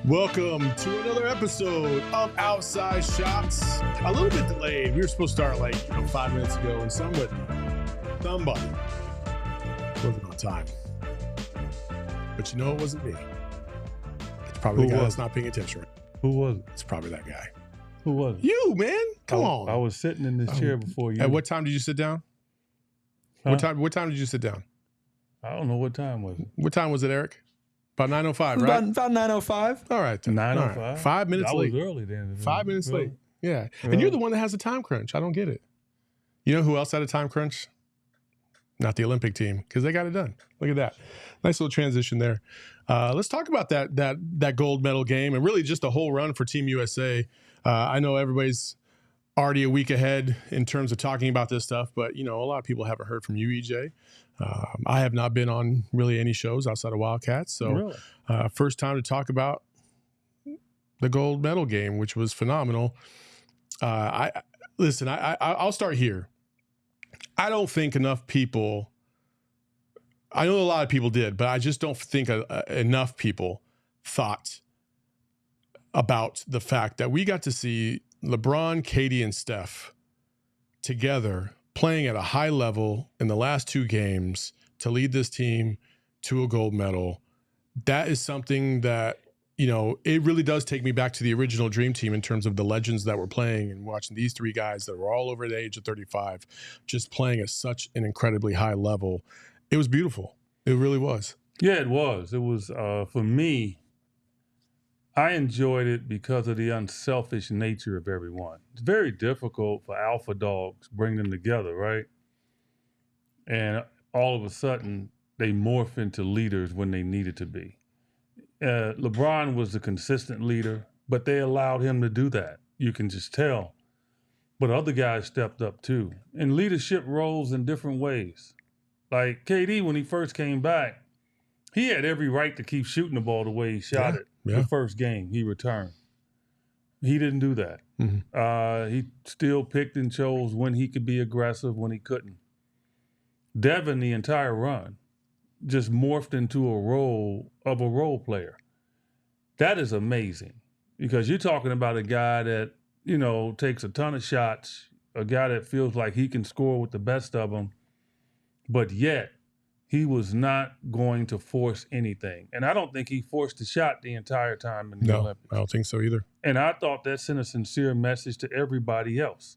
Welcome to another episode of Outside Shots. A little bit delayed. We were supposed to start 5 minutes ago, and somebody wasn't on time. But you know it wasn't me. It's probably the guy that's not paying attention. Who was it? It's probably that guy. Who was it? You, man. Come on. I was sitting in this chair before you. At what time did you sit down? Huh? What time did you sit down? I don't know what time was it. What time was it, Eric? About 9:05, right? About 9:05. All right. 9:05. Right. 5 minutes late. I was early then. 5 minutes late. Yeah. And you're the one that has a time crunch. I don't get it. You know who else had a time crunch? Not the Olympic team, because they got it done. Look at that. Nice little transition there. Let's talk about that gold medal game and really just the whole run for Team USA. I know everybody's already a week ahead in terms of talking about this stuff, but, a lot of people haven't heard from you, EJ. I have not been on really any shows outside of Wildcats. So Really? First time to talk about the gold medal game, which was phenomenal. I'll start here. I don't think enough people, I know a lot of people did, but I just don't think enough people thought about the fact that we got to see LeBron, KD, and Steph together playing at a high level in the last two games to lead this team to a gold medal. That is something that, it really does take me back to the original Dream Team in terms of the legends that were playing and watching these three guys that were all over the age of 35, just playing at such an incredibly high level. It was beautiful. It really was. Yeah, it was. It was, for me, I enjoyed it because of the unselfish nature of everyone. It's very difficult for alpha dogs to bring them together, right? And all of a sudden, they morph into leaders when they needed to be. LeBron was the consistent leader, but they allowed him to do that. You can just tell. But other guys stepped up too. And leadership roles in different ways. Like KD, when he first came back, he had every right to keep shooting the ball the way he shot it. The first game he returned. He didn't do that. Mm-hmm. He still picked and chose when he could be aggressive, when he couldn't. Devin, the entire run, just morphed into a role player. That is amazing because you're talking about a guy that, takes a ton of shots, a guy that feels like he can score with the best of them, but yet he was not going to force anything. And I don't think he forced the shot the entire time in the Olympics. I don't think so either. And I thought that sent a sincere message to everybody else.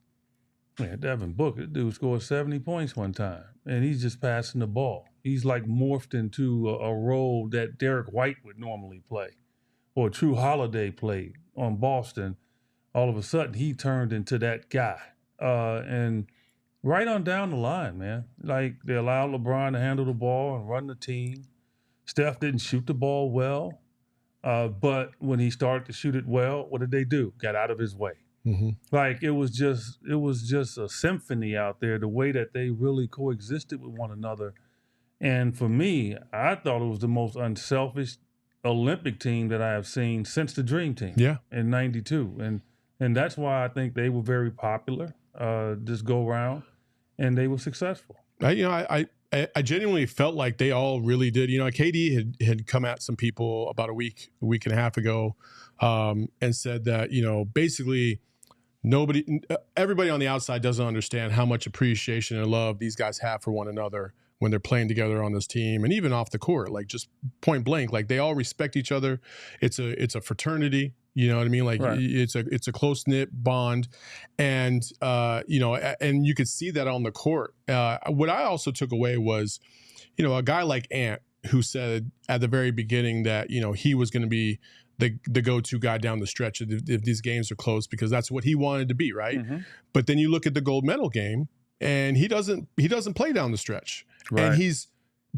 Man, Devin Booker, dude scored 70 points one time, and he's just passing the ball. He's like morphed into a role that Derek White would normally play or True Holiday played on Boston. All of a sudden, he turned into that guy. And right on down the line, man. Like, they allowed LeBron to handle the ball and run the team. Steph didn't shoot the ball well, but when he started to shoot it well, what did they do? Got out of his way. Mm-hmm. Like, it was just a symphony out there, the way that they really coexisted with one another. And for me, I thought it was the most unselfish Olympic team that I have seen since the Dream Team in '92. And that's why I think they were very popular this go round, and they were successful. I genuinely felt like they all really did. KD had come at some people about a week and a half ago and said that, basically everybody on the outside doesn't understand how much appreciation and love these guys have for one another when they're playing together on this team and even off the court, like just point blank, like they all respect each other. It's a fraternity. You know what I mean? Like right. It's a close knit bond, and and you could see that on the court. What I also took away was, a guy like Ant who said at the very beginning that he was going to be the go-to guy down the stretch if these games are close because that's what he wanted to be, right? Mm-hmm. But then you look at the gold medal game, and he doesn't play down the stretch, right. and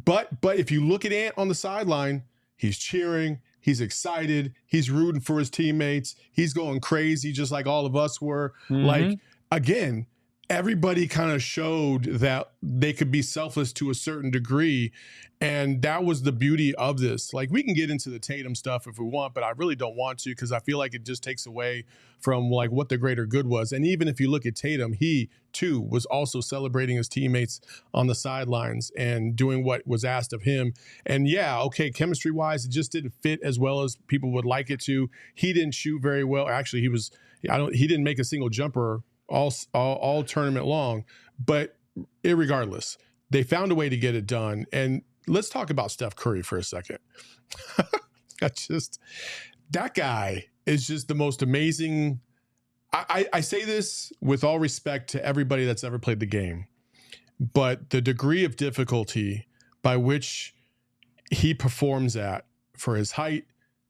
but if you look at Ant on the sideline, he's cheering. He's excited. He's rooting for his teammates. He's going crazy, just like all of us were. Like, again, everybody kind of showed that they could be selfless to a certain degree. And that was the beauty of this. Like, we can get into the Tatum stuff if we want, but I really don't want to, because I feel like it just takes away from like what the greater good was. And even if you look at Tatum, he too was also celebrating his teammates on the sidelines and doing what was asked of him. And yeah, okay, chemistry wise, it just didn't fit as well as people would like it to. He didn't shoot very well. Actually, he didn't make a single jumper all tournament long, but irregardless, they found a way to get it done. And let's talk about Steph Curry for a second. That guy is just the most amazing. I say this with all respect to everybody that's ever played the game, but the degree of difficulty by which he performs at, for his height,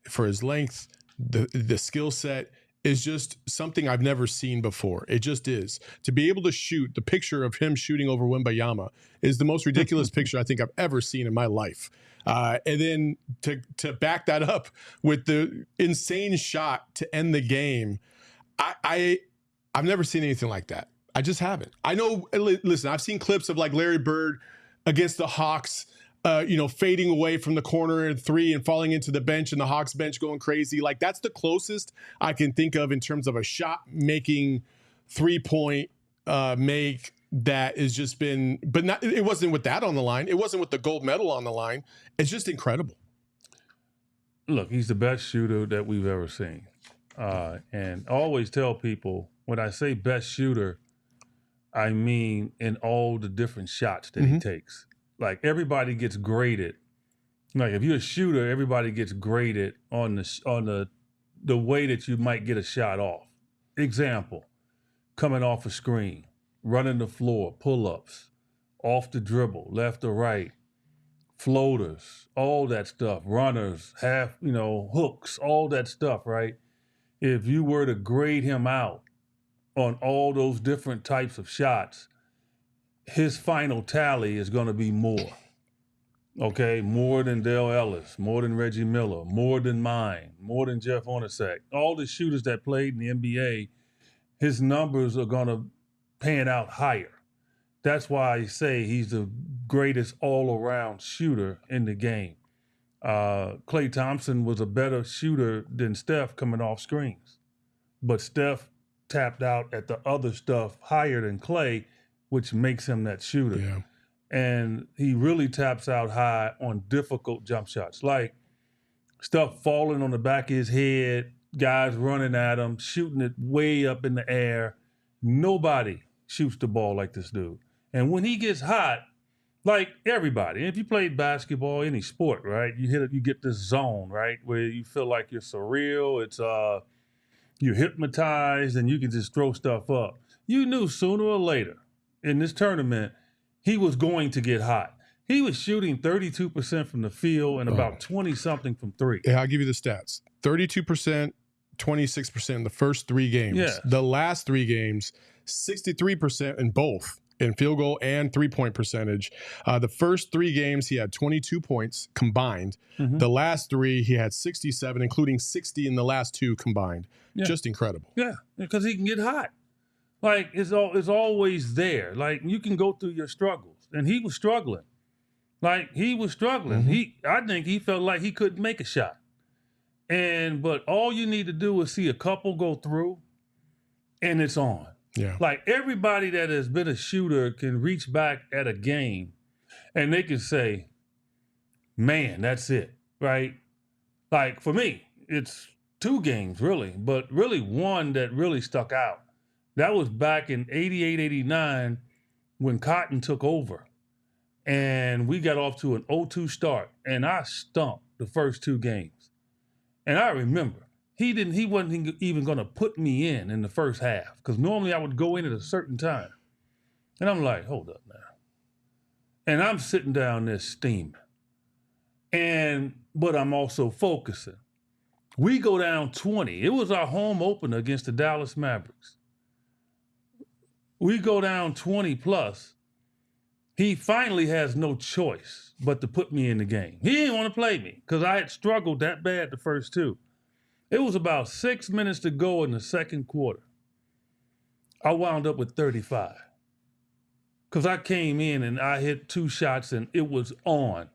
for his length, the skill set, is just something I've never seen before. It just is. To be able to shoot, the picture of him shooting over Wembayama is the most ridiculous picture I think I've ever seen in my life. And then to back that up with the insane shot to end the game, I've never seen anything like that. I just haven't. I know, listen, I've seen clips of like Larry Bird against the Hawks, fading away from the corner at 3 and falling into the bench, and the Hawks bench going crazy. Like, that's the closest I can think of in terms of a shot making 3-point make that has just been, but not, it wasn't with that on the line. It wasn't with the gold medal on the line. It's just incredible. Look, he's the best shooter that we've ever seen. And I always tell people, when I say best shooter, I mean in all the different shots that he takes. Like, everybody gets graded. Like, if you're a shooter, everybody gets graded on the way that you might get a shot off. Example, coming off a screen, running the floor, pull-ups, off the dribble, left or right, floaters, all that stuff, runners, hooks, all that stuff, right? If you were to grade him out on all those different types of shots, his final tally is going to be more. Okay, more than Dale Ellis, more than Reggie Miller, more than mine, more than Jeff Hornacek. All the shooters that played in the NBA, his numbers are going to pan out higher. That's why I say he's the greatest all-around shooter in the game. Klay Thompson was a better shooter than Steph coming off screens. But Steph tapped out at the other stuff higher than Klay, which makes him that shooter. Yeah. And he really taps out high on difficult jump shots, like stuff falling on the back of his head, guys running at him, shooting it way up in the air. Nobody shoots the ball like this dude. And when he gets hot, like everybody, if you played basketball, any sport, right? You get this zone, right, where you feel like you're surreal. It's you're hypnotized, and you can just throw stuff up. You knew sooner or later in this tournament, he was going to get hot. He was shooting 32% from the field and about 20-something from 3. Yeah, I'll give you the stats. 32%, 26% in the first 3 games. Yeah. The last 3 games, 63% in both, in field goal and 3-point percentage. The first 3 games, he had 22 points combined. The last 3, he had 67, including 60 in the last 2 combined. Yeah. Just incredible. Yeah, because he can get hot. Like, it's always there. Like, you can go through your struggles. And he was struggling. Like, he was struggling. I think he felt like he couldn't make a shot. But all you need to do is see a couple go through, and it's on. Yeah. Like, everybody that has been a shooter can reach back at a game, and they can say, man, that's it, right? Like, for me, it's 2 games, really, but really one that really stuck out. That was back in 88, 89 when Cotton took over. And we got off to an 0-2 start. And I stumped the first 2 games. And I remember, he wasn't even going to put me in the first half. Because normally I would go in at a certain time. And I'm like, hold up now. And I'm sitting down there steaming. But I'm also focusing. We go down 20. It was our home opener against the Dallas Mavericks. We go down 20 plus. he finally has no choice but to put me in the game. He didn't want to play me because I had struggled that bad the first two. It was about 6 minutes to go in the second quarter. I wound up with 35 because I came in and I hit 2 shots and it was on.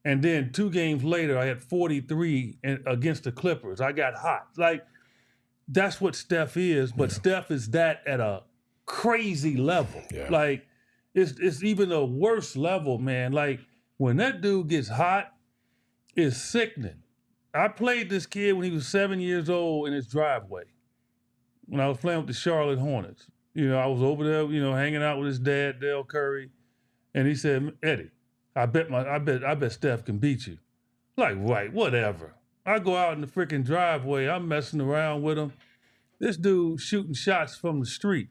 And then 2 games later, I had 43 against the Clippers. I got hot. Like, that's what Steph is, but Steph is that at a crazy level. Yeah. Like, it's even a worse level, man. Like, when that dude gets hot, it's sickening. I played this kid when he was 7 years old in his driveway when I was playing with the Charlotte Hornets. You know, I was over there, you know, hanging out with his dad, Dale Curry, and he said, Eddie, I bet Steph can beat you. Like, right, whatever. I go out in the freaking driveway, I'm messing around with him. This dude shooting shots from the street.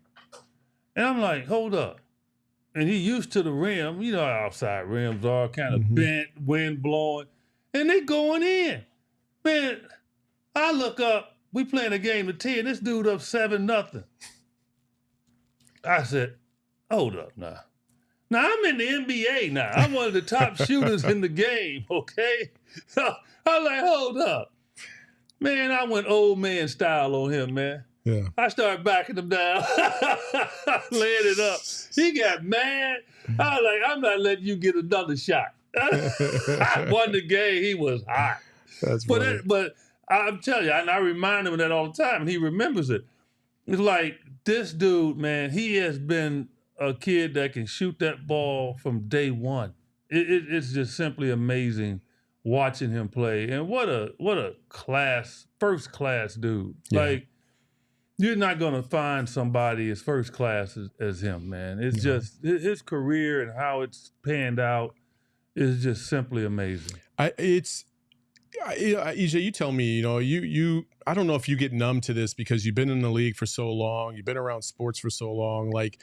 And I'm like, hold up. And he used to the rim, you know how outside rims are, kind of bent, wind blowing, and they going in. Man, I look up, we playing a game of 10, this dude up 7-0. I said, hold up now. Now I'm in the NBA now. I'm one of the top shooters in the game, okay? So I'm like, hold up. Man, I went old man style on him, man. Yeah. I started backing him down, laying it up. He got mad. I was like, I'm not letting you get another shot. I won the game. He was hot. That's funny. But I'm telling you, and I remind him of that all the time, and he remembers it. It's like, this dude, man, he has been a kid that can shoot that ball from day one. It's just simply amazing watching him play. And what a class, first class dude. Yeah. Like, you're not going to find somebody as first class as him, man. It's just his career and how it's panned out is just simply amazing. EJ, you tell me, you know, you I don't know if you get numb to this because you've been in the league for so long, you've been around sports for so long, like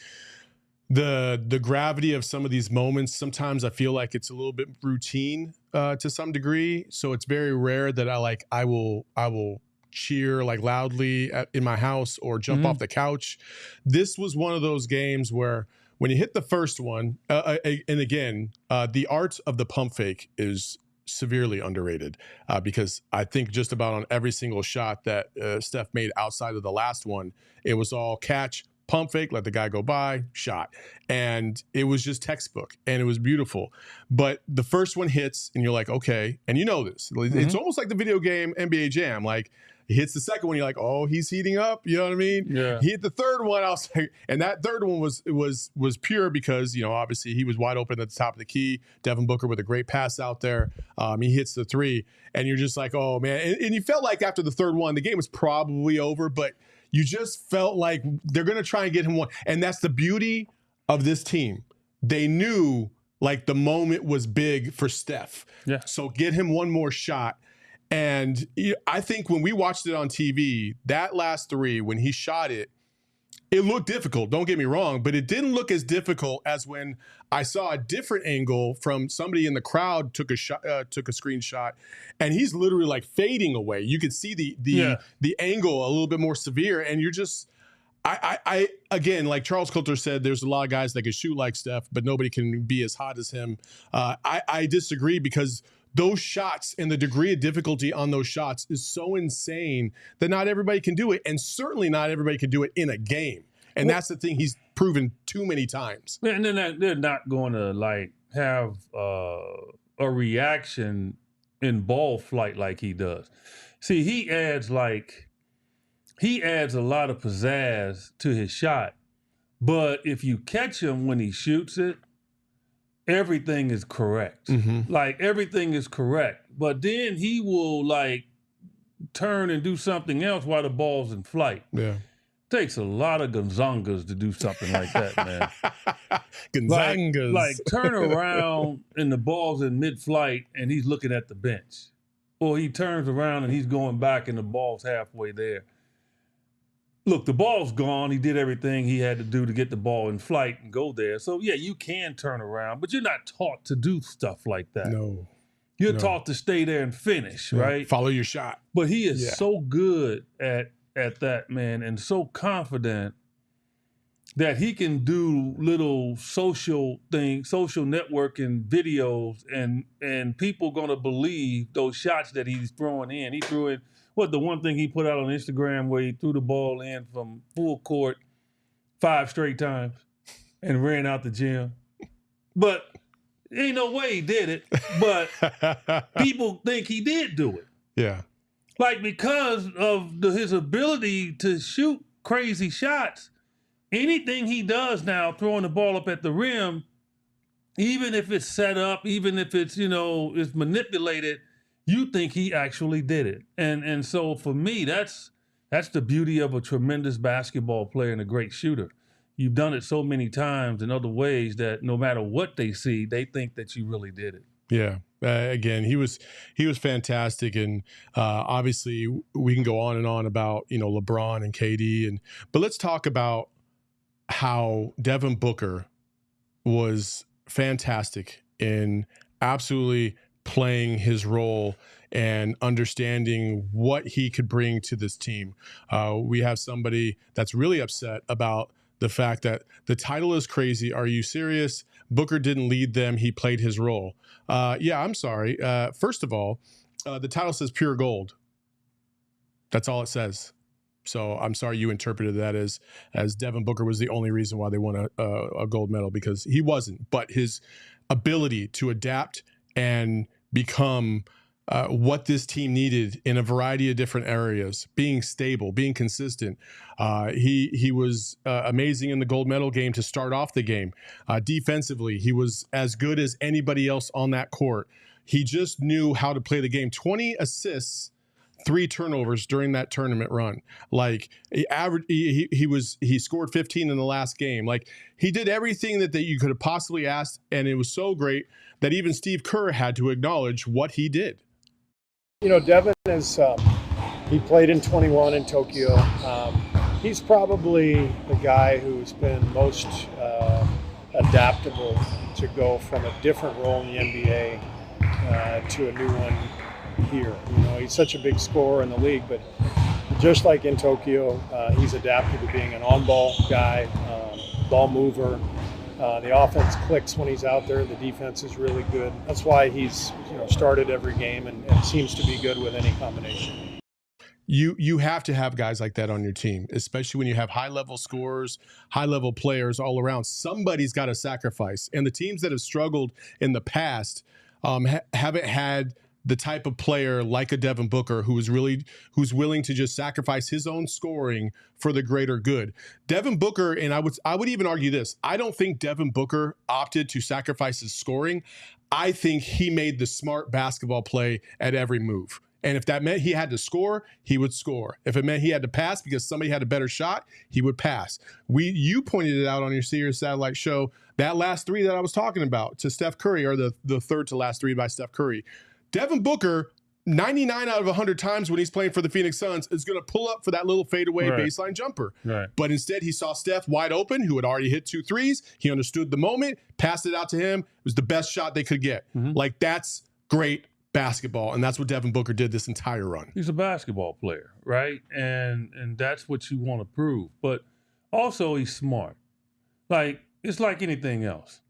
the gravity of some of these moments, sometimes I feel like it's a little bit routine to some degree. So it's very rare that I will cheer like loudly in my house or jump off the couch. This was one of those games where when you hit the first one, and again, the art of the pump fake is severely underrated because I think just about on every single shot that Steph made outside of the last one, it was all catch, pump fake, let the guy go by, shot. And it was just textbook and it was beautiful. But the first one hits and you're like, okay. And you know this. It's almost like the video game NBA Jam. Like, he hits the second one, you're like, oh, he's heating up. You know what I mean? Yeah. He hit the third one. I was like, and that third one was pure because, you know, obviously he was wide open at the top of the key. Devin Booker with a great pass out there. He hits the 3, and you're just like, oh man. And you felt like after the third one, the game was probably over, but you just felt like they're going to try and get him one. And that's the beauty of this team. They knew like the moment was big for Steph. Yeah. So get him one more shot. And I think when we watched it on TV, that last 3, when he shot it, it looked difficult. Don't get me wrong, but it didn't look as difficult as when I saw a different angle from somebody in the crowd took a screenshot, and he's literally like fading away. You could see the angle a little bit more severe, and you're just. I again, like Charles Coulter said, there's a lot of guys that can shoot like Steph, but nobody can be as hot as him. I disagree because those shots and the degree of difficulty on those shots is so insane that not everybody can do it. And certainly not everybody can do it in a game. And that's the thing he's proven too many times. And then they're not going to like have a reaction in ball flight like he does. See, he adds a lot of pizzazz to his shot. But if you catch him when he shoots it, everything is correct. Like, everything is correct. But then he will, like, turn and do something else while the ball's in flight. Yeah. Takes a lot of Gonzagas to do something like that, man. Gonzagas. Like, turn around and the ball's in mid-flight and he's looking at the bench. Or he turns around and he's going back and the ball's halfway there. Look, the ball's gone. He did everything he had to do to get the ball in flight and go there. So, yeah, you can turn around, but you're not taught to do stuff like that. No. You're taught to stay there and finish, right? Follow your shot. But he is so good at that, man, and so confident. that he can do little social things, social networking videos, and people gonna believe those shots that he's throwing in. He threw in the one thing he put out on Instagram where he threw the ball in from full court 5 straight times and ran out the gym. But ain't no way he did it. But people think he did do it. Yeah. Like, because of his ability to shoot crazy shots, anything he does now, throwing the ball up at the rim, even if it's set up, even if it's, it's manipulated, you think he actually did it. And so for me, that's the beauty of a tremendous basketball player and a great shooter. You've done it so many times in other ways that no matter what they see, they think that you really did it. Yeah. Again, he was fantastic, and obviously we can go on and on about LeBron and KD, but let's talk about how Devin Booker was fantastic in absolutely playing his role and understanding what he could bring to this team. We have somebody that's really upset about the fact that the title is crazy. Are you serious? Booker didn't lead them. He played his role. Yeah, I'm sorry. First of all, the title says pure gold. That's all it says. So I'm sorry you interpreted that as Devin Booker was the only reason why they won a gold medal, because he wasn't. But his ability to adapt and become what this team needed in a variety of different areas, being stable, being consistent. He was amazing in the gold medal game to start off the game. Defensively, he was as good as anybody else on that court. He just knew how to play the game. 20 assists, 3 turnovers during that tournament run. Like he scored 15 in the last game. Like, he did everything that you could have possibly asked, and it was so great that even Steve Kerr had to acknowledge what he did. Devin is he played in 21 in Tokyo. He's probably the guy who's been most adaptable to go from a different role in the NBA to a new one here. He's such a big scorer in the league, but just like in Tokyo, he's adapted to being an on-ball guy, ball mover. The offense clicks when he's out there. The defense is really good. That's why he's started every game and seems to be good with any combination. You have to have guys like that on your team, especially when you have high-level scorers, high-level players all around. Somebody's got to sacrifice. And the teams that have struggled in the past haven't had the type of player like a Devin Booker who's willing to just sacrifice his own scoring for the greater good. Devin Booker, and I would even argue this, I don't think Devin Booker opted to sacrifice his scoring. I think he made the smart basketball play at every move. And if that meant he had to score, he would score. If it meant he had to pass because somebody had a better shot, he would pass. You pointed it out on your Sirius Satellite show, that last 3 that I was talking about to Steph Curry, or the third to last 3 by Steph Curry. Devin Booker, 99 out of 100 times when he's playing for the Phoenix Suns, is going to pull up for that little fadeaway baseline jumper. Right. But instead, he saw Steph wide open, who had already hit 2 threes. He understood the moment, passed it out to him. It was the best shot they could get. Mm-hmm. Like, that's great basketball, and that's what Devin Booker did this entire run. He's a basketball player, right? And that's what you want to prove. But also, he's smart. Like, it's like anything else.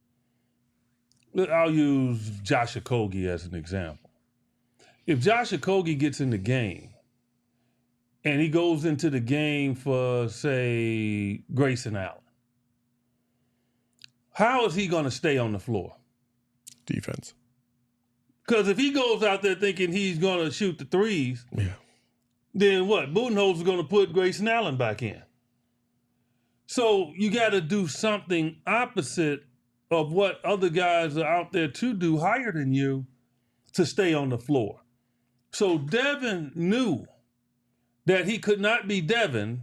I'll use Josh Okogie as an example. If Josh Okogie gets in the game and he goes into the game for, say, Grayson Allen, how is he going to stay on the floor? Defense. Because if he goes out there thinking he's going to shoot the threes, then what? Budenholzer's going to put Grayson Allen back in. So you got to do something opposite of what other guys are out there to do higher than you to stay on the floor. So Devin knew that he could not be Devin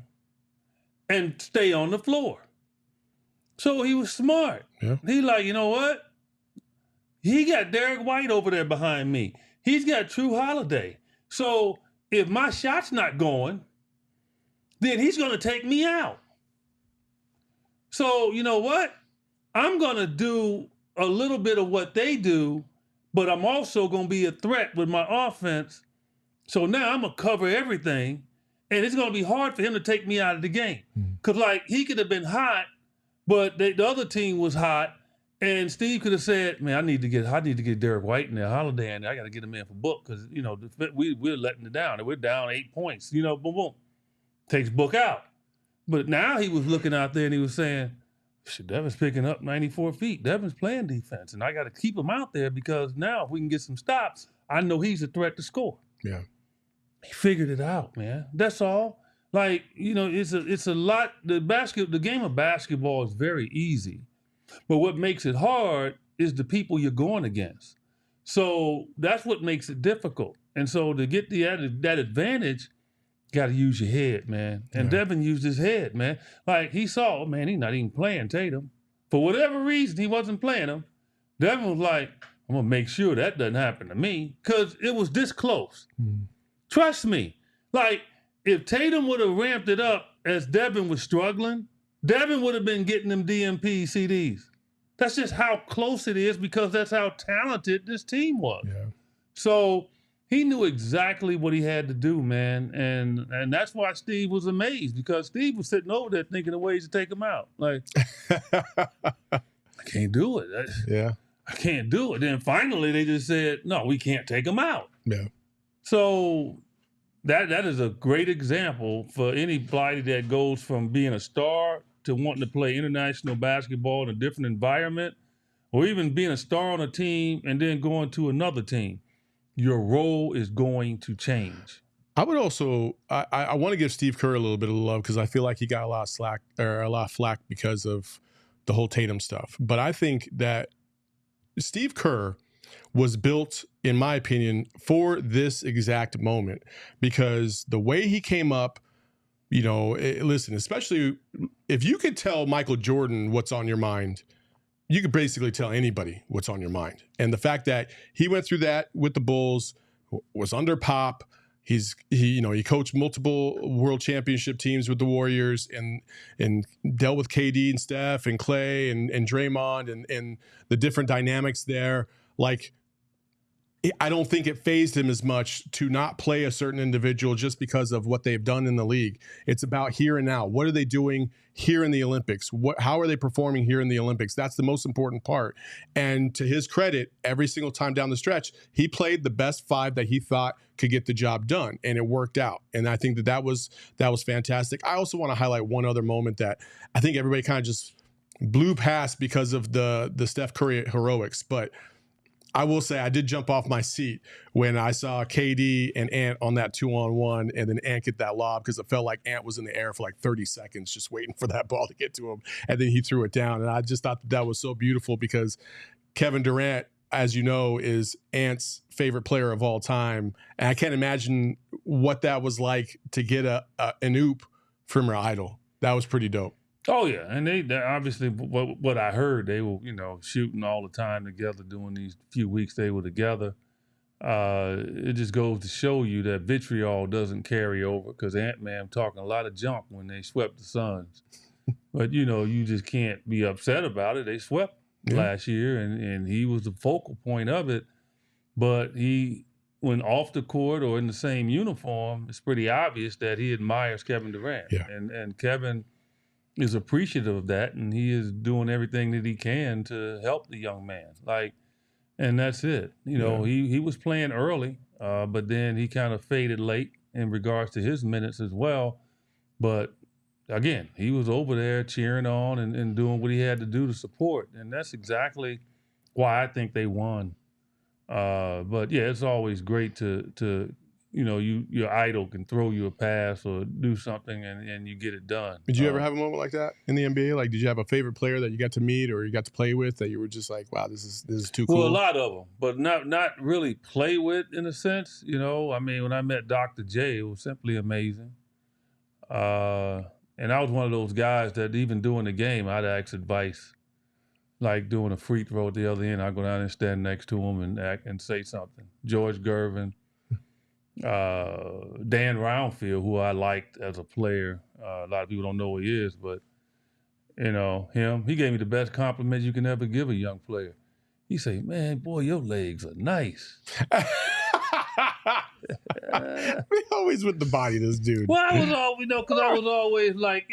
and stay on the floor. So he was smart. Yeah. He like, you know what? He got Derek White over there behind me. He's got True Holiday. So if my shot's not going, then he's going to take me out. So you know what? I'm going to do a little bit of what they do, but I'm also going to be a threat with my offense. So now I'm going to cover everything, and it's going to be hard for him to take me out of the game. Because, like, he could have been hot But the other team was hot, and Steve could have said, "Man, I need to get Derek White in there, Holiday in there. I got to get him in for Book because we're letting it down. We're down 8 points. Boom, boom, takes Book out. But now he was looking out there and he was saying, shit, Devin's picking up 94 feet. Devin's playing defense, and I got to keep him out there because now if we can get some stops, I know he's a threat to score." Yeah. He figured it out, man. That's all. Like, it's a lot. The game of basketball is very easy, but what makes it hard is the people you're going against. So that's what makes it difficult. And so to get that advantage, got to use your head, man. And Devin used his head, man. Like, he saw, man, he's not even playing Tatum. For whatever reason, he wasn't playing him. Devin was like, I'm going to make sure that doesn't happen to me because it was this close. Mm. Trust me. Like, if Tatum would have ramped it up as Devin was struggling, Devin would have been getting them DMP CDs. That's just how close it is because that's how talented this team was. Yeah. So he knew exactly what he had to do, man. And that's why Steve was amazed because Steve was sitting over there thinking of ways to take him out. Like, I can't do it. I can't do it. Then finally they just said, no, we can't take him out. Yeah. So that is a great example for anybody that goes from being a star to wanting to play international basketball in a different environment, or even being a star on a team and then going to another team. Your role is going to change. I would also, I want to give Steve Kerr a little bit of love because I feel like he got a lot of flack because of the whole Tatum stuff. But I think that Steve Kerr was built, in my opinion, for this exact moment because the way he came up, listen, especially if you could tell Michael Jordan what's on your mind, you could basically tell anybody what's on your mind. And the fact that he went through that with the Bulls, was under Pop, he coached multiple world championship teams with the Warriors and dealt with KD and Steph and Clay and Draymond and the different dynamics there. Like, I don't think it fazed him as much to not play a certain individual just because of what they've done in the league. It's about here and now. What are they doing here in the Olympics? How are they performing here in the Olympics? That's the most important part. And to his credit, every single time down the stretch, he played the best five that he thought could get the job done, and it worked out. And I think that was fantastic. I also want to highlight one other moment that I think everybody kind of just blew past because of the Steph Curry heroics, but I will say I did jump off my seat when I saw KD and Ant on that 2-on-1 and then Ant get that lob because it felt like Ant was in the air for like 30 seconds just waiting for that ball to get to him. And then he threw it down. And I just thought that was so beautiful because Kevin Durant, as you know, is Ant's favorite player of all time. And I can't imagine what that was like to get an oop from your idol. That was pretty dope. Oh, yeah. And they obviously, what I heard, they were, shooting all the time together during these few weeks they were together. It just goes to show you that vitriol doesn't carry over because Ant-Man talking a lot of junk when they swept the Suns. But, you just can't be upset about it. They swept last year, and he was the focal point of it. But when off the court or in the same uniform, it's pretty obvious that he admires Kevin Durant. Yeah. And Kevin is appreciative of that, and he is doing everything that he can to help the young man. And that's it. He was playing early, but then he kind of faded late in regards to his minutes as well. But again, he was over there cheering on and doing what he had to do to support, and that's exactly why I think they won. But yeah, it's always great to your idol can throw you a pass or do something and you get it done. Did you ever have a moment like that in the NBA? Like, did you have a favorite player that you got to meet or you got to play with that you were just like, wow, this is too cool? Well, a lot of them, but not really play with in a sense. I mean, when I met Dr. J, it was simply amazing. And I was one of those guys that even during the game, I'd ask advice. Like doing a free throw at the other end, I'd go down and stand next to him and act and say something. George Gervin. Dan Roundfield, who I liked as a player. A lot of people don't know who he is, but him, he gave me the best compliment you can ever give a young player. He say, "Man, boy, your legs are nice." We always with the body, this dude. Well, I was always, because I was always like,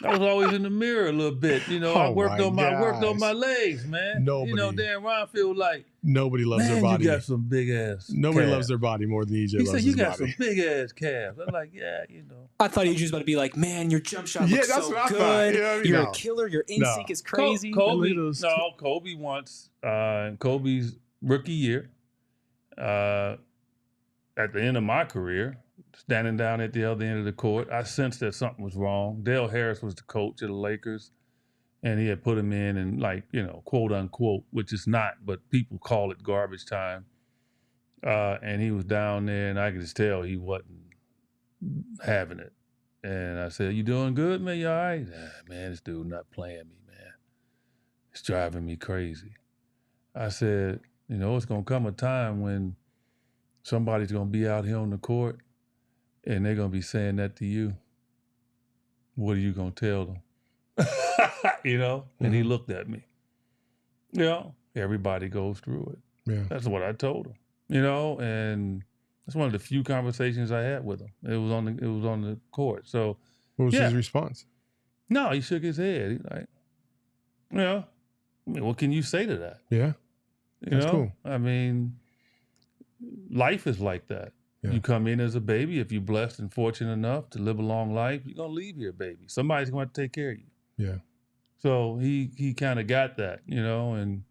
I was always in the mirror a little bit. You know, I Oh worked my on my gosh. legs, man. You know, Nobody- Dan Ronfield like, Nobody loves their man, body. you got some big ass. Nobody calves. loves their body more than EJ He loves said, his you got body. some big ass calves. I'm like, yeah, you know. I thought he was just about to be like, man, your jump shot Yeah, looks that's so what I good. thought. You know what I mean? You're No. a killer. Your instinct is crazy. Kobe those- once, Kobe's rookie year, at the end of my career, standing down at the other end of the court, I sensed that something was wrong. Dale Harris was the coach of the Lakers, and he had put him in and, like, you know, quote unquote, which is not, but people call it garbage time. And he was down there, and I could just tell he wasn't having it. And I said, you doing good, man? You all right? Nah, man, this dude not playing me, man. It's driving me crazy. I said, you know, it's going to come a time when somebody's going to be out here on the court and they're going to be saying that to you. What are you going to tell them? You know? And he looked at me. You know, everybody goes through it. Yeah. That's what I told him. You know, and that's one of the few conversations I had with him. It was on the court. So What was yeah. his response? No, he shook his head. He like, you know, I mean, what can you say to that? Yeah. You That's know? cool. I mean, life is like that. Yeah. You come in as a baby. If you're blessed and fortunate enough to live a long life, you're going to leave here, baby. Somebody's going to take care of you. Yeah. So he kind of got that, you know, and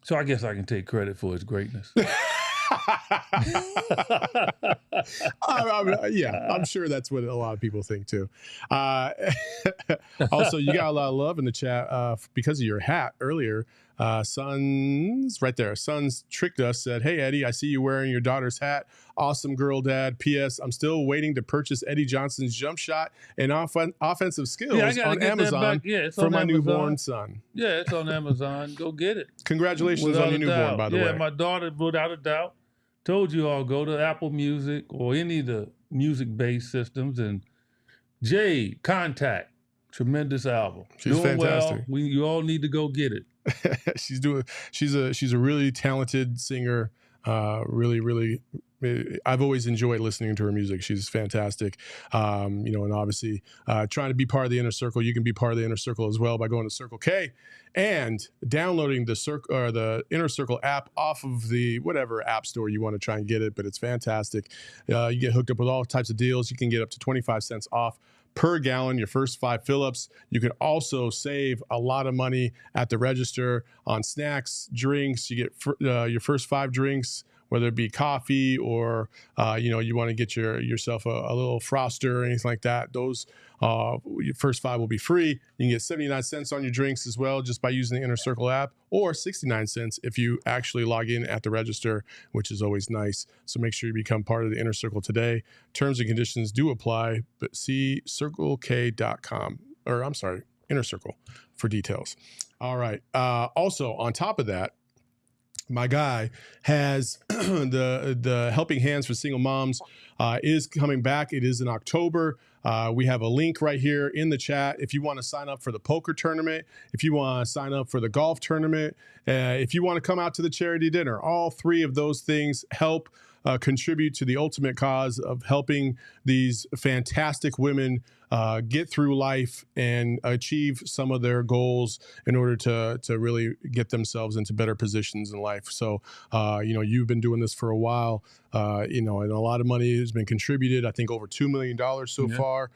so I guess I can take credit for his greatness. I'm sure that's what a lot of people think too. Also, you got a lot of love in the chat because of your hat earlier. Sons, right there. Sons tricked us, said, hey, Eddie, I see you wearing your daughter's hat. Awesome girl, Dad. P.S. I'm still waiting to purchase Eddie Johnson's jump shot and offensive skills on Amazon for my newborn son. Yeah, it's on Amazon. Go get it. Congratulations Without on your a newborn, doubt. by the way. Yeah, my daughter, without a doubt, told you all, go to Apple Music or any of the music-based systems and Jade, Contact, tremendous album. She's doing fantastic. Well. You all need to go get it. She's a really talented singer. Really, I've always enjoyed listening to her music. She's fantastic. You know, and obviously trying to be part of the inner circle. You can be part of the inner circle as well by going to Circle K and downloading the Inner Circle app off of the whatever app store you want to try and get it. But it's fantastic. You get hooked up with all types of deals. You can get up to 25 cents off per gallon, your first 5 fill-ups. You can also save a lot of money at the register on snacks, drinks. You get your first 5 drinks, whether it be coffee or you want to get yourself a little froster or anything like that. Those your first 5 will be free. You can get 79 cents on your drinks as well just by using the Inner Circle app, or 69 cents if you actually log in at the register, which is always nice. So make sure you become part of the Inner Circle today. Terms and conditions do apply, but see circlek.com, or I'm sorry, Inner Circle for details. All right. Also, on top of that, my guy has the Helping Hands for Single Moms is coming back. It is in October. We have a link right here in the chat. If you want to sign up for the poker tournament, if you want to sign up for the golf tournament, if you want to come out to the charity dinner, all 3 of those things help contribute to the ultimate cause of helping these fantastic women get through life and achieve some of their goals in order to really get themselves into better positions in life. So, you've been doing this for a while, and a lot of money has been contributed. I think over $2 million so far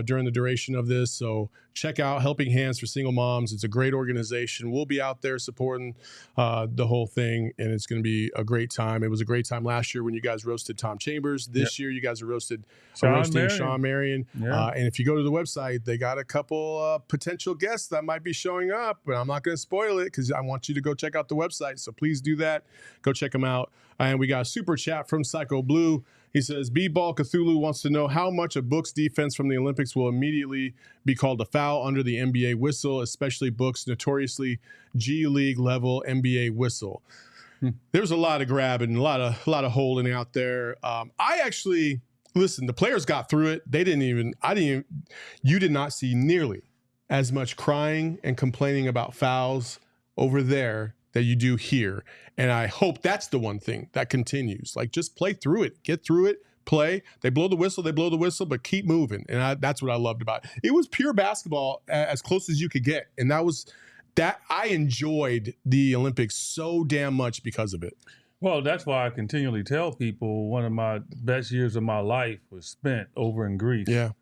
during the duration of this. So check out Helping Hands for Single Moms. It's a great organization. We'll be out there supporting the whole thing, and it's going to be a great time. It was a great time last year when you guys roasted Tom Chambers. This year, you guys are roasting Sean Marion. And if you go to the website, they got a couple potential guests that might be showing up, but I'm not going to spoil it because I want you to go check out the website. So please do that. Go check them out. And we got a super chat from Psycho Blue. He says, B-Ball Cthulhu wants to know how much of Book's defense from the Olympics will immediately be called a foul under the NBA whistle, especially Book's notoriously G League level NBA whistle. There was a lot of grabbing, a lot of holding out there. Listen, the players got through it. You did not see nearly as much crying and complaining about fouls over there that you do here. And I hope that's the one thing that continues. Like, just play through it, get through it, play. They blow the whistle, but keep moving. And that's what I loved about it. It was pure basketball as close as you could get. And I enjoyed the Olympics so damn much because of it. Well, that's why I continually tell people one of my best years of my life was spent over in Greece. Yeah.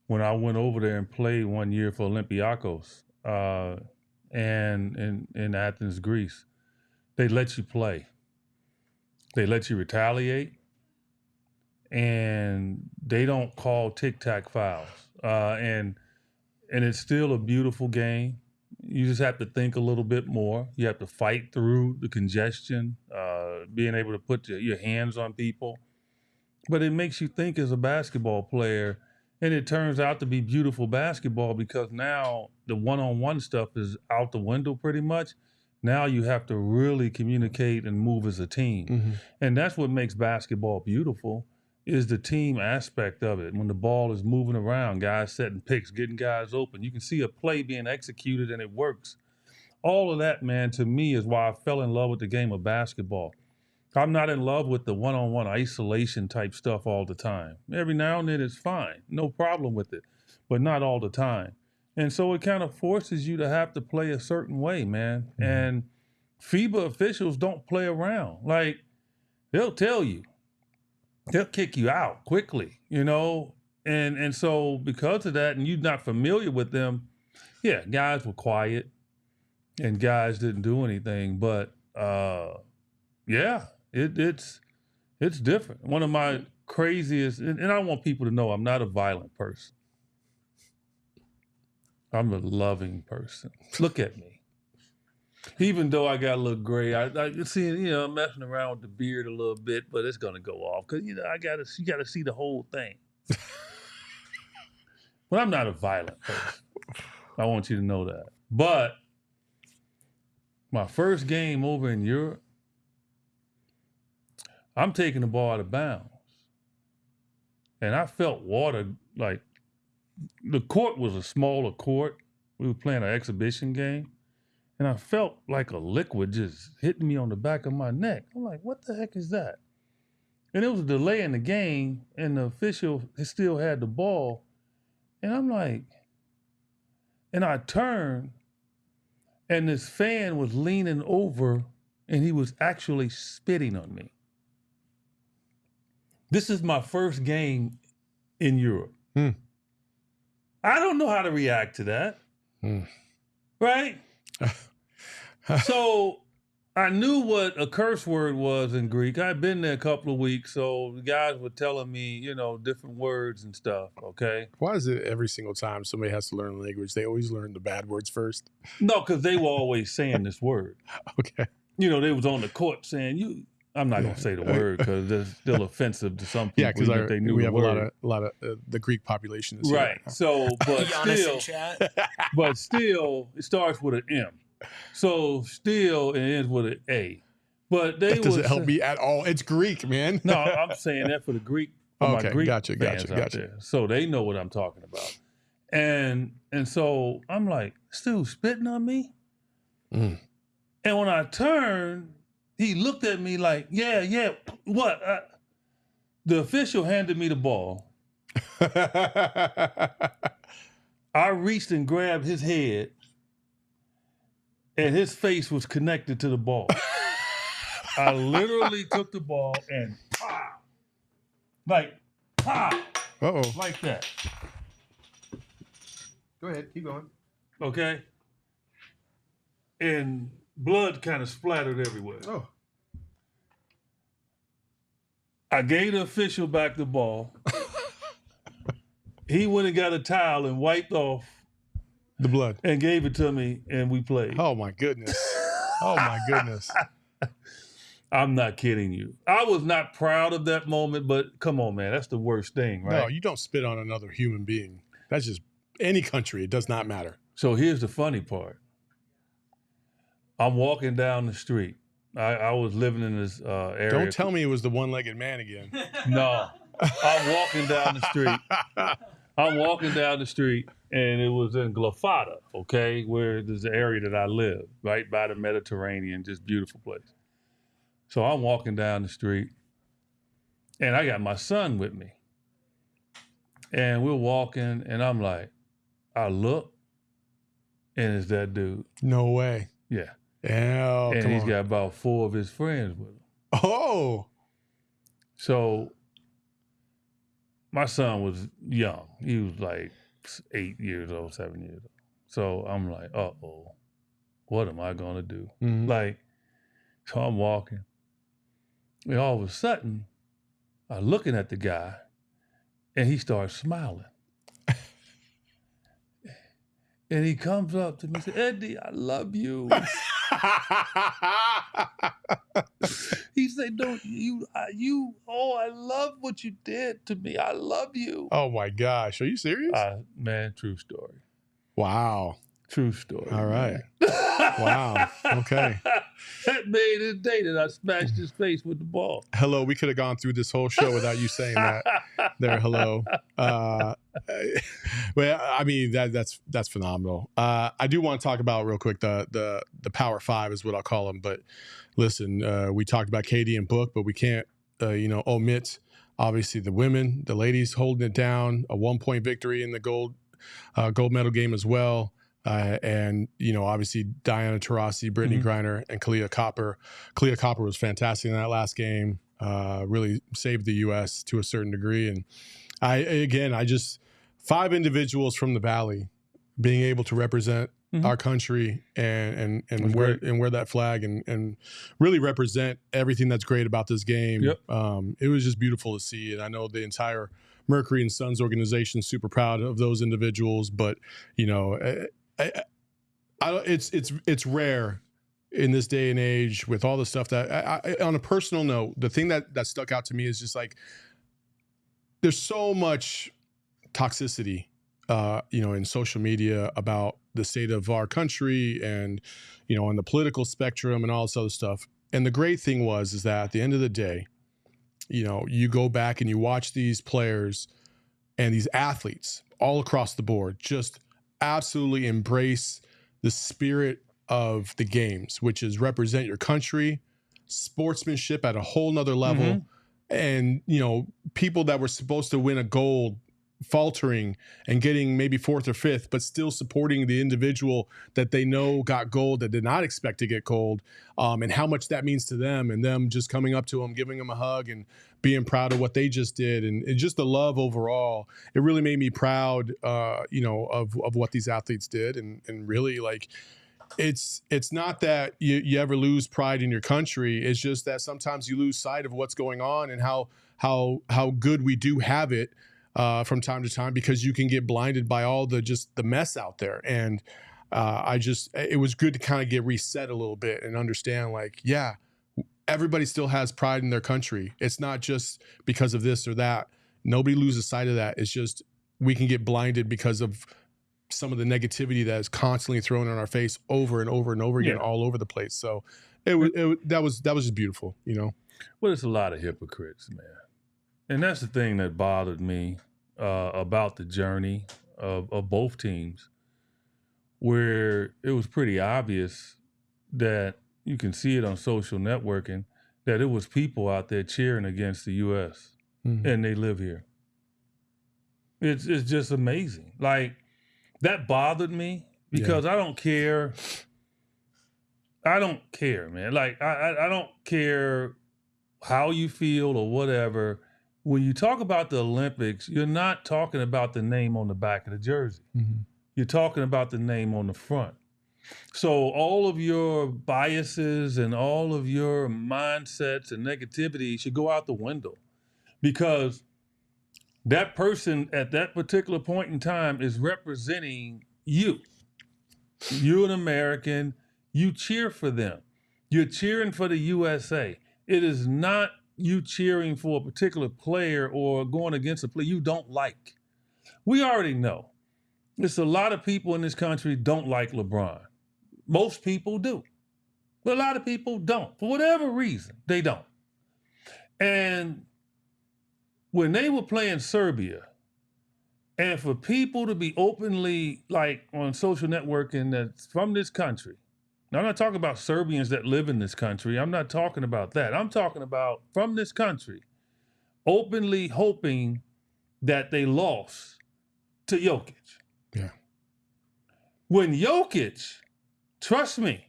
When I went over there and played 1 year for Olympiacos and in Athens, Greece. They let you play. They let you retaliate. And they don't call tic-tac fouls. And it's still a beautiful game. You just have to think a little bit more. You have to fight through the congestion, being able to put your hands on people. But it makes you think as a basketball player, and it turns out to be beautiful basketball because now the one-on-one stuff is out the window pretty much. Now you have to really communicate and move as a team. Mm-hmm. And that's what makes basketball beautiful, is the team aspect of it. When the ball is moving around, guys setting picks, getting guys open, you can see a play being executed and it works. All of that, man, to me is why I fell in love with the game of basketball. I'm not in love with the one-on-one isolation type stuff all the time. Every now and then it's fine, no problem with it, but not all the time. And so it kind of forces you to have to play a certain way, man. Mm-hmm. And FIBA officials don't play around. Like, they'll tell you. They'll kick you out quickly, you know? And so because of that, and you're not familiar with them, yeah, guys were quiet and guys didn't do anything. But yeah, it's different. One of my craziest, and I want people to know I'm not a violent person. I'm a loving person. Look at me. Even though I got a little gray, I see, I'm messing around with the beard a little bit, but it's gonna go off because you gotta see the whole thing. But I'm not a violent person. I want you to know that. But my first game over in Europe, I'm taking the ball out of bounds, and I felt water. Like, the court was a smaller court. We were playing an exhibition game. And I felt like a liquid just hitting me on the back of my neck. I'm like, what the heck is that? And it was a delay in the game, and the official still had the ball. And I'm like, and I turned, and this fan was leaning over, and he was actually spitting on me. This is my first game in Europe. I don't know how to react to that. Right? So I knew what a curse word was in Greek. I'd been there a couple of weeks, so the guys were telling me, different words and stuff, okay? Why is it every single time somebody has to learn a language, they always learn the bad words first? No, because they were always saying this word. Okay. They was on the court saying, I'm not going to say the word because it's still offensive to some people. Yeah, because we have a lot of the Greek population. Is right. Here. So, but still, it starts with an M. So still, it ends with an A. But that doesn't help me at all. It's Greek, man. No, I'm saying that for the Greek. For my Greek gotcha. There. So they know what I'm talking about. And so I'm like, this dude spitting on me? And when I turned, he looked at me like, yeah, what? The official handed me the ball. I reached and grabbed his head, and his face was connected to the ball. I literally took the ball and pop, like that. Go ahead, keep going. Okay? And blood kind of splattered everywhere. Oh. I gave the official back the ball. He went and got a towel and wiped off the blood and gave it to me, and we played. Oh my goodness. Oh my goodness. I'm not kidding you. I was not proud of that moment, but come on, man, that's the worst thing, right? No, you don't spit on another human being. That's just any country. It does not matter. So here's the funny part. I'm walking down the street. I was living in this area. Don't tell me it was the one-legged man again. No. I'm walking down the street, and it was in Glafada, okay, where there's the area that I live, right by the Mediterranean, just beautiful place. So I'm walking down the street, And I got my son with me. And we're walking, and I'm like, I look, and it's that dude. No way. Yeah. Yeah, And come he's on. got about 4 of his friends with him. Oh. So my son was young. He was like 8 years old, 7 years old. So I'm like, uh-oh, what am I going to do? Mhm. Like, so I'm walking. And all of a sudden, I'm looking at the guy, and he starts smiling. And he comes up to me and says, Eddie, I love you. He said, "Don't I love what you did to me. I love you." Oh my gosh. Are you serious? Man, true story. Wow. True story. All right. Man. Wow. Okay. That made his day that I smashed his face with the ball. Hello. We could have gone through this whole show without you saying that. There, hello. Well, I mean that's phenomenal. I do want to talk about real quick the Power Five is what I'll call them. But listen, we talked about KD and Book, but we can't omit obviously the women, the ladies holding it down. A 1-point victory in the gold medal game as well. And obviously Diana Taurasi, Brittany Griner, and Kalia Copper. Kalia Copper was fantastic in that last game. Really saved the U.S. to a certain degree. And I just 5 individuals from the Valley being able to represent our country and wear that flag and really represent everything that's great about this game. Yep. It was just beautiful to see. And I know the entire Mercury and Sons organization is super proud of those individuals, but it's rare in this day and age with all the stuff that I on a personal note, the thing that stuck out to me is just like, there's so much toxicity, in social media about the state of our country and, on the political spectrum and all this other stuff. And the great thing is that at the end of the day, you go back and you watch these players and these athletes all across the board just absolutely embrace the spirit of the games, which is represent your country, sportsmanship at a whole nother level. And, people that were supposed to win a gold faltering and getting maybe 4th or 5th, but still supporting the individual that they know got gold that did not expect to get gold, and how much that means to them, and them just coming up to them, giving them a hug and being proud of what they just did. And just the love overall, it really made me proud, of what these athletes did. And really, like, it's not that you ever lose pride in your country. It's just that sometimes you lose sight of what's going on and how good we do have it from time to time, because you can get blinded by all the mess out there. And it was good to kind of get reset a little bit and understand, like, yeah, everybody still has pride in their country. It's not just because of this or that. Nobody loses sight of that. It's just we can get blinded because of some of the negativity that is constantly thrown in our face over and over and over again, all over the place. So that was just beautiful, Well, it's a lot of hypocrites, man. And that's the thing that bothered me about the journey of both teams, where it was pretty obvious that you can see it on social networking, that it was people out there cheering against the U.S. and they live here. It's just amazing. Like, that bothered me because I don't care. I don't care, man. Like, I don't care how you feel or whatever. When you talk about the Olympics, you're not talking about the name on the back of the jersey. You're talking about the name on the front. So all of your biases and all of your mindsets and negativity should go out the window, because that person at that particular point in time is representing you. You're an American. You cheer for them. You're cheering for the USA. It is not you cheering for a particular player or going against a player you don't like. We already know. There's a lot of people in this country don't like LeBron. Most people do. But a lot of people don't. For whatever reason, they don't. And when they were playing Serbia, and for people to be openly, like, on social networking that's from this country. Now, I'm not talking about Serbians that live in this country. I'm not talking about that. I'm talking about from this country, openly hoping that they lost to Jokic. Yeah. When Jokic, trust me,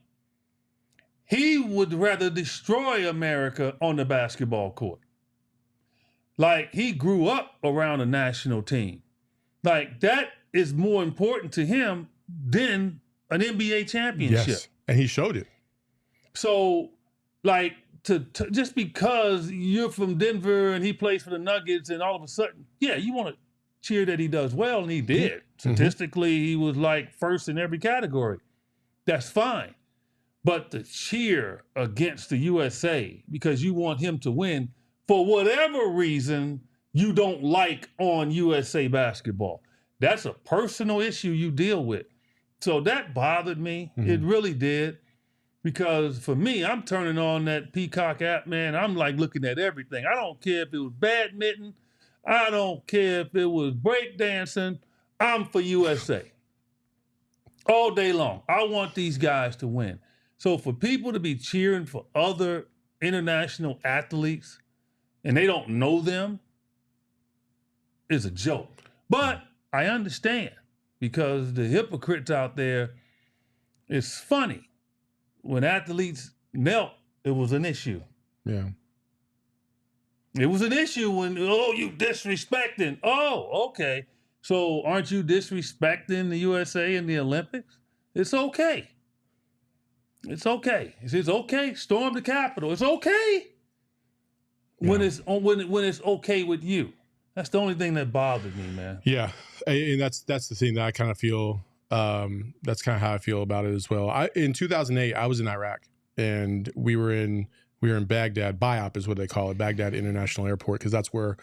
he would rather destroy America on the basketball court. Like, he grew up around a national team. Like, that is more important to him than an NBA championship. Yes, and he showed it. So, like, to just because you're from Denver and he plays for the Nuggets and all of a sudden, yeah, you want to cheer that he does well, and he did. Statistically, he was like first in every category. That's fine. But to cheer against the USA because you want him to win for whatever reason you don't like on USA basketball, that's a personal issue you deal with. So that bothered me. It really did. Because for me, I'm turning on that Peacock app, man. I'm like looking at everything. I don't care if it was badminton. I don't care if it was breakdancing. I'm for USA. All day long. I want these guys to win. So for people to be cheering for other international athletes and they don't know them is a joke. But I understand because the hypocrites out there, it's funny. When athletes knelt, it was an issue. Yeah. It was an issue when, oh, you disrespecting. Oh, okay. So aren't you disrespecting the USA in the Olympics? It's okay. It's okay. It's okay. Storm the Capitol. It's okay. When it's okay with you. That's the only thing that bothered me, man. Yeah, and that's the thing that I kind of feel. That's kind of how I feel about it as well. In 2008, I was in Iraq, and we were in Baghdad. BIOP is what they call it, Baghdad International Airport, because that's where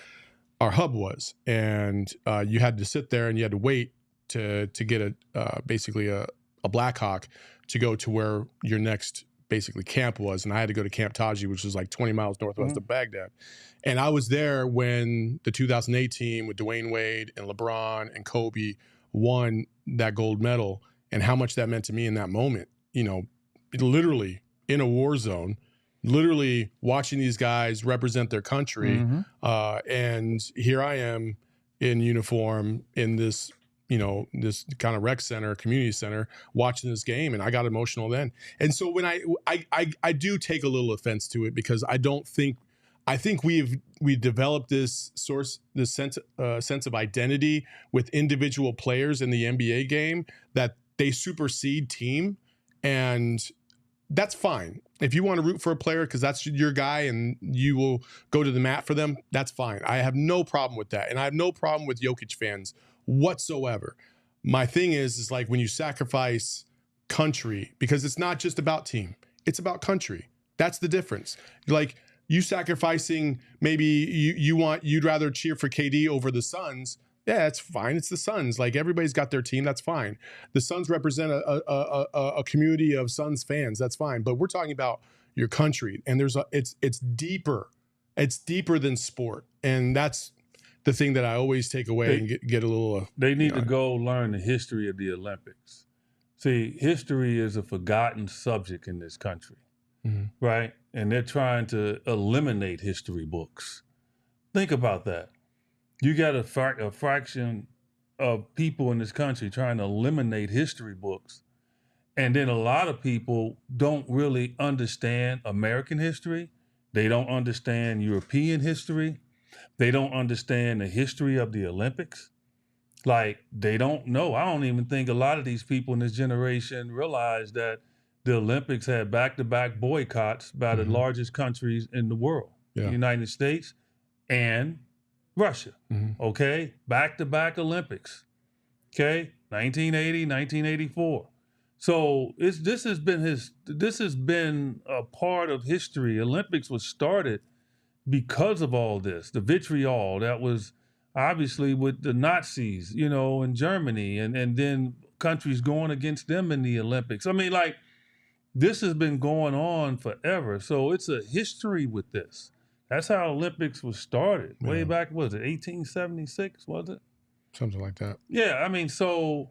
our hub was. And you had to sit there and you had to wait to get basically a Black Hawk to go to where your next basically camp was. And I had to go to Camp Taji, which was like 20 miles northwest of Baghdad. And I was there when the 2008 team with Dwayne Wade and LeBron and Kobe won that gold medal, and how much that meant to me in that moment. You know, literally in a war zone, literally watching these guys represent their country. And here I am in uniform in this, you know, this kind of rec center, community center, watching this game, and I got emotional then. And so when I do take a little offense to it, because I think we've developed this sense of identity with individual players in the NBA game that they supersede team, and that's fine. If you want to root for a player because that's your guy and you will go to the mat for them, that's fine. I have no problem with that, and I have no problem with Jokic fans whatsoever. My thing is like when you sacrifice country, because it's not just about team, it's about country. That's the difference. Like, you sacrificing, maybe you'd rather cheer for KD over the Suns. Yeah, that's fine. It's the Suns. Like, everybody's got their team. That's fine. The Suns represent a community of Suns fans. That's fine. But we're talking about your country, and it's deeper. It's deeper than sport, and that's the thing that I always take away and get a little. They need to go learn the history of the Olympics. See, history is a forgotten subject in this country, right? And they're trying to eliminate history books. Think about that. You got a fraction of people in this country trying to eliminate history books. And then a lot of people don't really understand American history. They don't understand European history. They don't understand the history of the Olympics. Like, they don't know. I don't even think a lot of these people in this generation realize that the Olympics had back-to-back boycotts by the largest countries in the world, the United States and Russia, okay? Back-to-back Olympics, okay? 1980, 1984. So this has been a part of history. Olympics was started because of all this, the vitriol that was obviously with the Nazis, you know, in Germany, and then countries going against them in the Olympics. I mean, like, this has been going on forever. So it's a history with this. That's how Olympics was started. Way back, was it 1876, was it? Something like that. Yeah, I mean, so,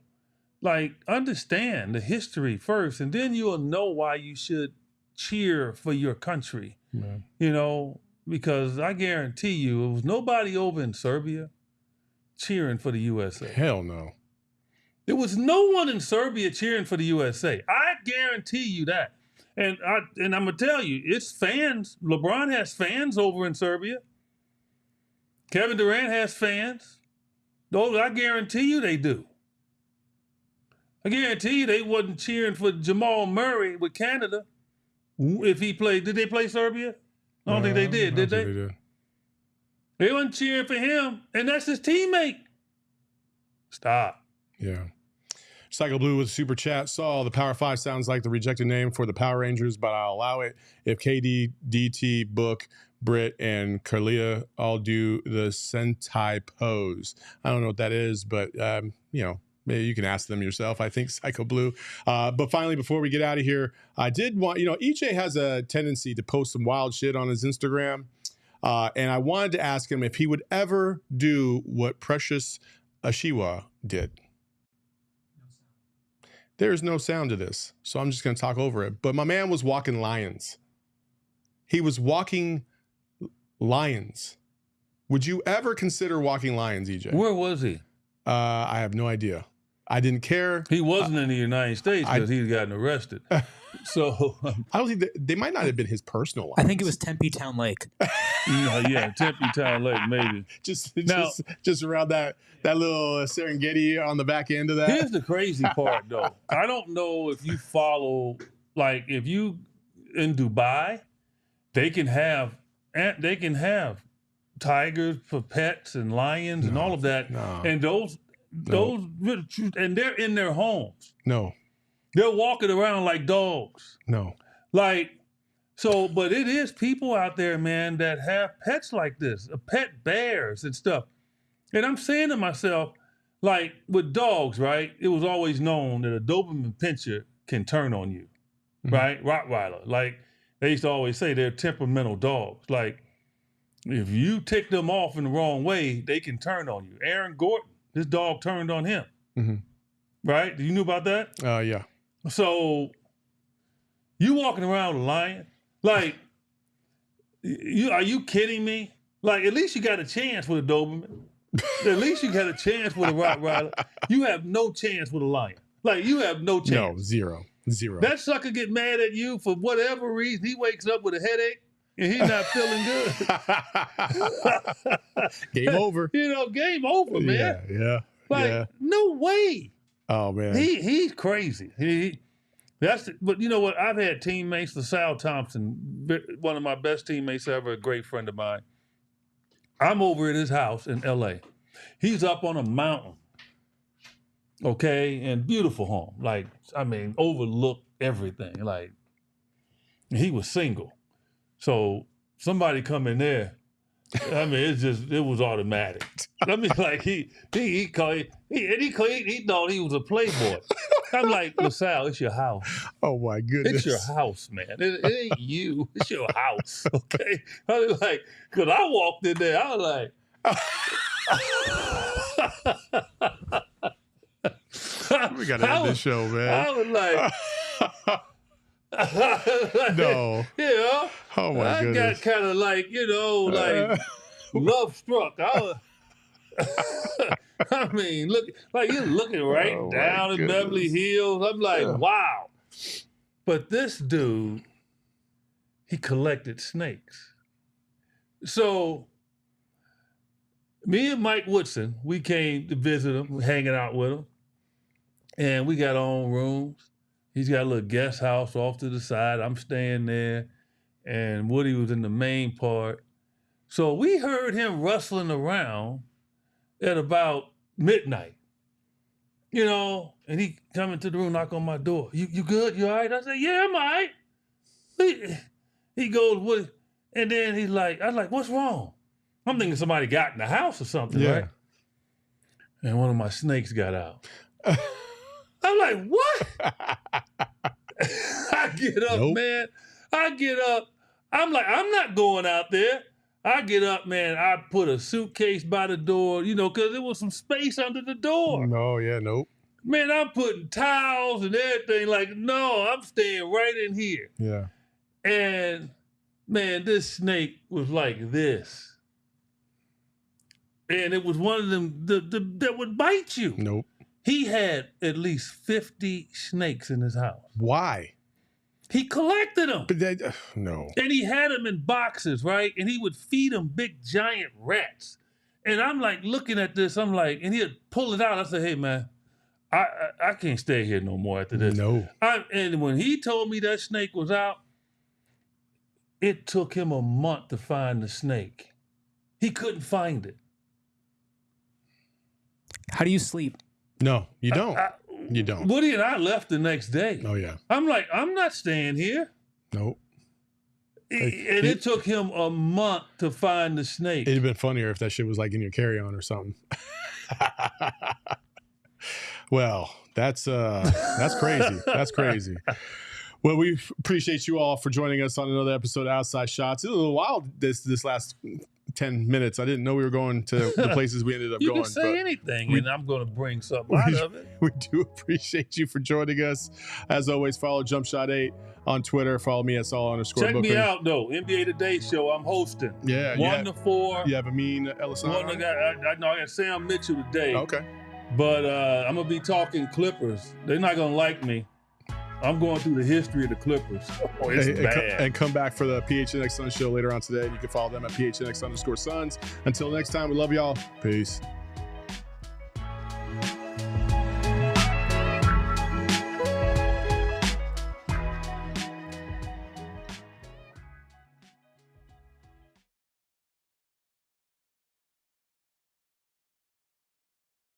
like, understand the history first, and then you'll know why you should cheer for your country. You know, because I guarantee you, there was nobody over in Serbia cheering for the USA. Hell no. There was no one in Serbia cheering for the USA. I guarantee you that. And I'm gonna tell you, it's fans. LeBron has fans over in Serbia. Kevin Durant has fans. Those, I guarantee you they do. I guarantee you they wasn't cheering for Jamal Murray with Canada if he played. Did they play Serbia? I don't think they did. Did they? They wasn't cheering for him, and that's his teammate. Stop. Yeah. Cycle Blue with super chat. Saul, the Power 5 sounds like the rejected name for the Power Rangers, but I'll allow it if KD, DT, Book, Britt, and Carlia all do the Sentai pose. I don't know what that is, but, maybe you can ask them yourself, I think, Cycle Blue. But finally, before we get out of here, I did want, EJ has a tendency to post some wild shit on his Instagram. And I wanted to ask him if he would ever do what Precious Ashiwa did. There's no sound to this, so I'm just going to talk over it. But my man was walking lions. He was walking lions. Would you ever consider walking lions, EJ? Where was he? I have no idea. I didn't care. He wasn't in the United States because he'd gotten arrested. So I don't think they might not have been his personal lions. I think it was Tempe Town Lake. Tempe Town Lake, maybe. Just around that little Serengeti on the back end of that. Here's the crazy part, though. I don't know if you follow, like, if you in Dubai, they can have tigers for pets and lions and all of that, and those and they're in their homes. No, they're walking around like dogs. No, but it is people out there, man, that have pets like this, pet bears and stuff. And I'm saying to myself, like with dogs, right? It was always known that a Doberman Pinscher can turn on you, right? Rottweiler, like they used to always say, they're temperamental dogs. Like if you tick them off in the wrong way, they can turn on you. Aaron Gordon, his dog turned on him, right? You knew about that? Yeah. So you walking around with a lion? Like, are you kidding me? Like, at least you got a chance with a Doberman. At least you got a chance with a Rottweiler. You have no chance with a lion. Like, you have no chance. No, zero. That sucker get mad at you for whatever reason. He wakes up with a headache and he's not feeling good. Game over. Game over, man. Yeah. Like, no way. Oh, man. He's crazy. But you know what? I've had teammates, LaSalle Thompson, one of my best teammates ever, a great friend of mine. I'm over at his house in LA. He's up on a mountain, okay, and beautiful home. Like, I mean, overlooked everything. Like, he was single. So somebody come in there, I mean, it was automatic. I mean, like he thought he was a playboy. I'm like, LaSalle, it's your house. Oh my goodness. It's your house, man. It ain't you. It's your house. Okay. I was like, because I walked in there, I was like, we gotta end this show, man. I was like, no. Oh my goodness. I got kind of like, love struck. I mean, look, like you're looking right down in Beverly Hills. I'm like, wow. But this dude, he collected snakes. So me and Mike Woodson, we came to visit him, hanging out with him. And we got our own rooms. He's got a little guest house off to the side. I'm staying there. And Woody was in the main part. So we heard him rustling around at about midnight, and he come into the room, knock on my door. You good? You all right? I said, yeah, I'm all right. He goes, what? And then I was like, what's wrong? I'm thinking somebody got in the house or something, right? And one of my snakes got out. I'm like, what? I get up, man. I get up. I'm like, I'm not going out there. I get up, man. I put a suitcase by the door, because there was some space under the door. No, yeah, nope. Man, I'm putting towels and everything. Like, no, I'm staying right in here. Yeah. And Man, this snake was like this. And it was one of them that would bite you. Nope. He had at least 50 snakes in his house. Why? He collected them. But no. And he had them in boxes, right? And he would feed them big giant rats. And I'm like looking at this, I'm like, and he'd pull it out. I said, hey, man, I can't stay here no more after this. No. And when he told me that snake was out, it took him a month to find the snake. He couldn't find it. How do you sleep? No, you don't. You don't. Woody and I left the next day. Oh, yeah. I'm like, I'm not staying here. Nope. And it took him a month to find the snake. It'd have been funnier if that shit was like in your carry-on or something. Well, that's crazy. That's crazy. Well, we appreciate you all for joining us on another episode of Outside Shots. It was a little wild this last 10 minutes. I didn't know we were going to the places we ended up going. You can say anything, and I'm going to bring something out of it. We do appreciate you for joining us. As always, follow JumpShot8 on Twitter. Follow me at Saul_Bookman. Check me out, though. NBA Today show. I'm hosting. Yeah. 1 to 4. You have Amin Ellisson. I got Sam Mitchell today. Okay. But I'm going to be talking Clippers. They're not going to like me. I'm going through the history of the Clippers. Oh, it's bad. And come back for the PHNX Suns show later on today. You can follow them at PHNX_Suns. Until next time, we love y'all. Peace.